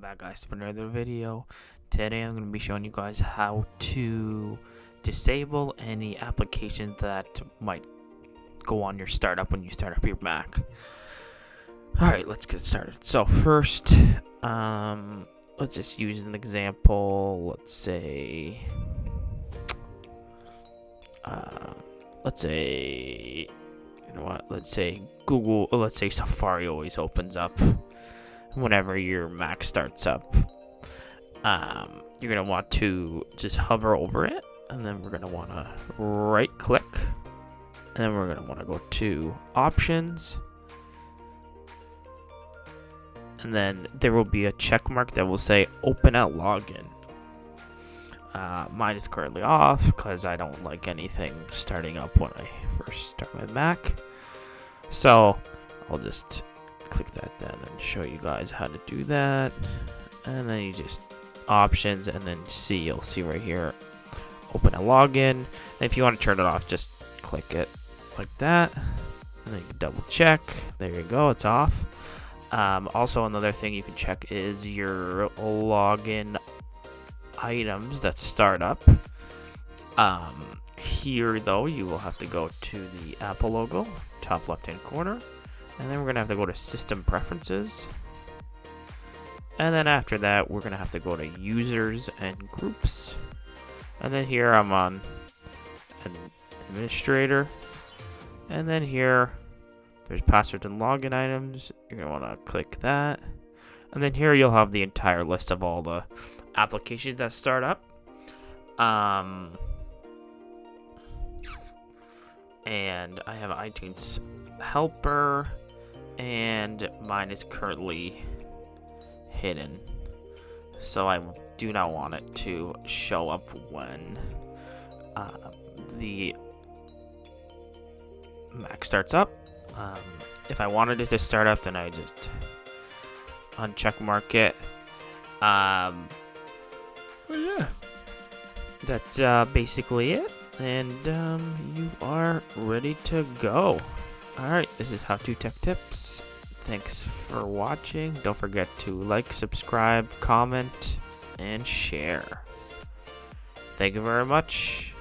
Welcome back, guys, for another video. Today I'm going to be showing you guys how to disable any applications that might go on your startup when you start up your Mac. Alright, let's get started. So first, let's just use an example. Let's say Google, let's say Safari always opens up whenever your Mac starts up. You're gonna want to just hover over it, and then we're gonna want to right click, and then we're gonna want to go to options, and then there will be a check mark that will say open at login. Mine is currently off because I don't like anything starting up when I first start my Mac, so I'll just click that then and show you guys how to do that. And then you just options, and then you'll see right here open a login. And if you want to turn it off, just click it like that, and then you can double check. There you go, it's off. Also, another thing you can check is your login items that start up. Here though, you will have to go to the Apple logo, top left hand corner, and then we're gonna have to go to System Preferences, and then after that we're gonna have to go to Users and Groups, and then here I'm on Administrator, and then here there's Passwords and Login Items. You're gonna want to click that, and then here you'll have the entire list of all the applications that start up. And I have iTunes Helper, and mine is currently hidden, so I do not want it to show up when the Mac starts up. If I wanted it to start up, then I just uncheck mark it. But yeah, that's basically it, and you are ready to go. Alright, this is How To Tech Tips. Thanks for watching. Don't forget to like, subscribe, comment, and share. Thank you very much.